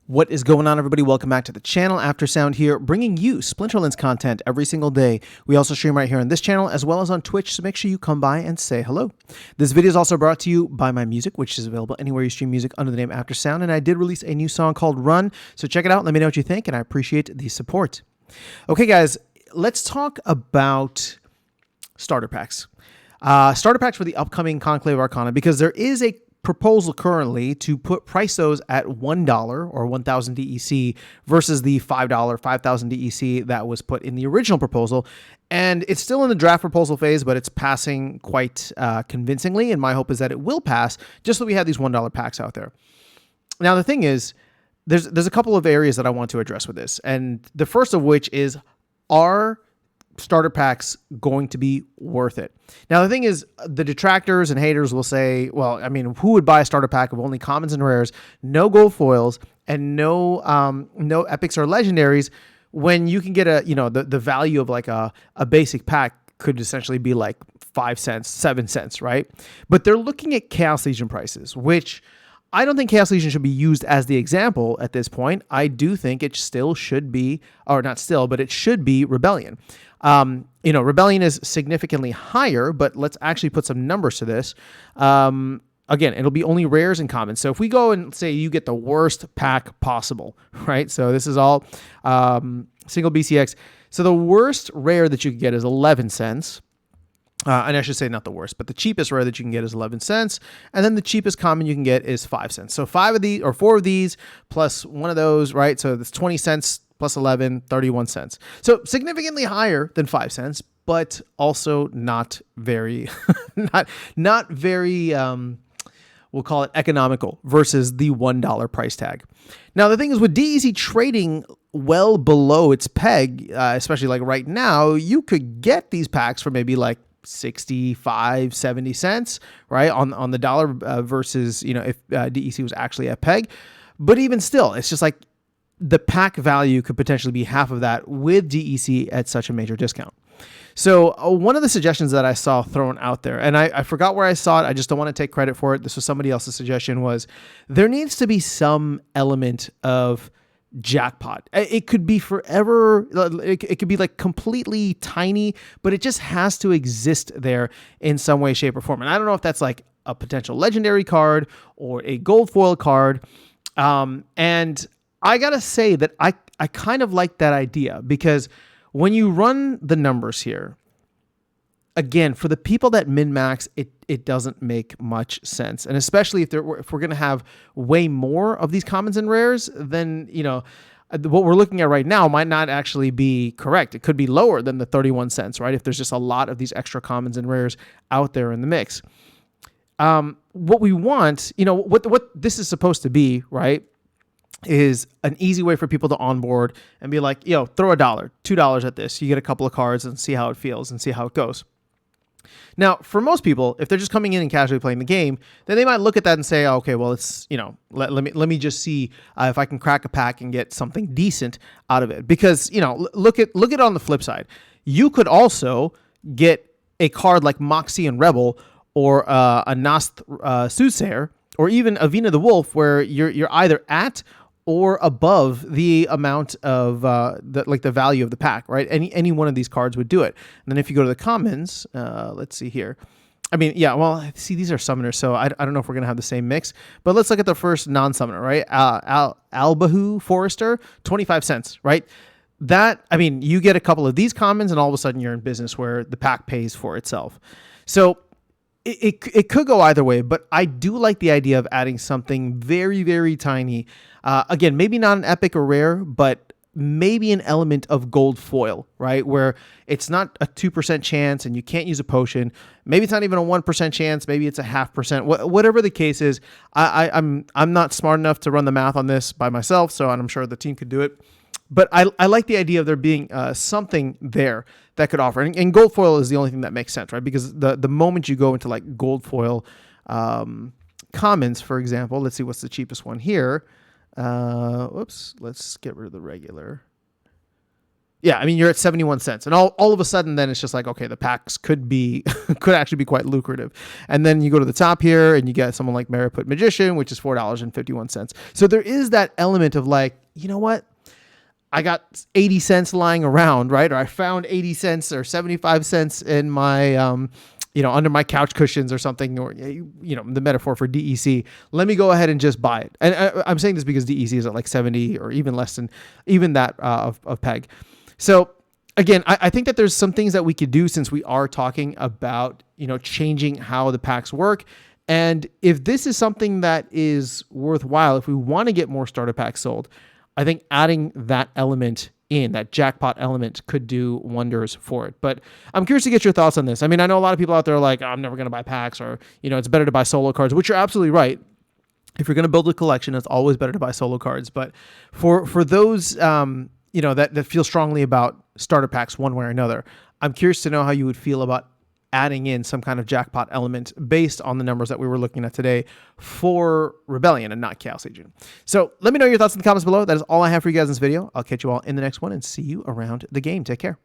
What is going on, everybody? Welcome back to the channel. Aftersound here, bringing you Splinterlands content every single day. We also stream right here on this channel as well as on Twitch, so make sure you come by and say hello. This video is also brought to you by my music, which is available anywhere you stream music under the name Aftersound, and I did release a new song called Run, so check it out. Let me know what you think, and I appreciate the support. Okay, guys, let's talk about starter packs. Starter packs for the upcoming Conclave Arcana, because there is a proposal currently to price those at $1 or 1,000 DEC versus the $5, 5,000 DEC that was put in the original proposal. And it's still in the draft proposal phase, but it's passing quite convincingly. And my hope is that it will pass, just so we have these $1 packs out there. Now, the thing is, there's a couple of areas that I want to address with this. And the first of which is, are starter packs going to be worth it? Now, the thing is, the detractors and haters will say, well, I mean, who would buy a starter pack of only commons and rares, no gold foils, and no epics or legendaries, when you can get the value of like a basic pack could essentially be like 5 cents, 7 cents, right? But they're looking at Chaos Legion prices, which I don't think Chaos Legion should be used as the example at this point. I do think it still should be, or not still, but it should be Rebellion. Rebellion is significantly higher, but let's actually put some numbers to this. Again, it'll be only rares and commons. So if we go and say you get the worst pack possible, right? So this is all single BCX. So the worst rare that you can get is 11 cents. And I should say not the worst, but the cheapest rare that you can get is 11 cents. And then the cheapest common you can get is 5 cents. So 4 of these plus one of those, right? So that's 20 cents plus 11, 31 cents. So significantly higher than 5 cents, but also not very, not very, we'll call it economical versus the $1 price tag. Now, the thing is, with DEC trading well below its peg, especially like right now, you could get these packs for maybe like 65, 70 cents, right? On the dollar versus, if DEC was actually at peg. But even still, it's just like the pack value could potentially be half of that with DEC at such a major discount. So one of the suggestions that I saw thrown out there, and I forgot where I saw it, I just don't want to take credit for it, this was somebody else's suggestion, was there needs to be some element of jackpot. It could be forever, it could be like completely tiny, but it just has to exist there in some way, shape, or form. And I don't know if that's like a potential legendary card or a gold foil card. And I gotta say that I kind of like that idea, because when you run the numbers here, again, for the people that min-max, it doesn't make much sense. And especially if we're going to have way more of these commons and rares, then, what we're looking at right now might not actually be correct. It could be lower than the 31 cents, right? If there's just a lot of these extra commons and rares out there in the mix. What we want, what this is supposed to be, right, is an easy way for people to onboard and be like, throw $1, $2 at this. You get a couple of cards and see how it feels and see how it goes. Now, for most people, if they're just coming in and casually playing the game, then they might look at that and say, oh, okay, well, it's, let me just see if I can crack a pack and get something decent out of it. Because, look at it on the flip side. You could also get a card like Moxie and Rebel, or a Nast Soothsayer, or even Avina the Wolf, where you're either at or above the amount of the value of the pack, right? Any one of these cards would do it. And then if you go to the commons, let's see here. I mean, yeah, well, see, these are summoners, so I don't know if we're going to have the same mix. But let's look at the first non-summoner, right? Albahu Forester, 25 cents, right? That, I mean, you get a couple of these commons, and all of a sudden you're in business where the pack pays for itself. So it could go either way, but I do like the idea of adding something very, very tiny. Again, maybe not an epic or rare, but maybe an element of gold foil, right? Where it's not a 2% chance and you can't use a potion. Maybe it's not even a 1% chance. Maybe it's a 0.5%. Whatever the case is, I'm not smart enough to run the math on this by myself, so I'm sure the team could do it. But I like the idea of there being something there that could offer. And gold foil is the only thing that makes sense, right? Because the moment you go into like gold foil commons, for example, let's see what's the cheapest one here. Let's get rid of the regular. yeah, I mean, you're at 71 cents. And all of a sudden, then it's just like, okay, the packs could be, could actually be quite lucrative. And then you go to the top here and you get someone like Mariput Magician, which is $4.51. So there is that element of like, you know what? I got 80 cents lying around, right? Or I found 80 cents or 75 cents in my, under my couch cushions or something, or, the metaphor for DEC. Let me go ahead and just buy it. And I'm saying this because DEC is at like 70 or even less than even that of PEG. So again, I think that there's some things that we could do since we are talking about, changing how the packs work. And if this is something that is worthwhile, if we want to get more starter packs sold, I think adding that element in, that jackpot element, could do wonders for it. But I'm curious to get your thoughts on this. I mean, I know a lot of people out there are like, I'm never going to buy packs, or, it's better to buy solo cards, which you're absolutely right. If you're going to build a collection, it's always better to buy solo cards. But for those, that feel strongly about starter packs one way or another, I'm curious to know how you would feel about adding in some kind of jackpot element based on the numbers that we were looking at today for Rebellion and not Chaos Agent. So let me know your thoughts in the comments below. That is all I have for you guys in this video. I'll catch you all in the next one and see you around the game. Take care.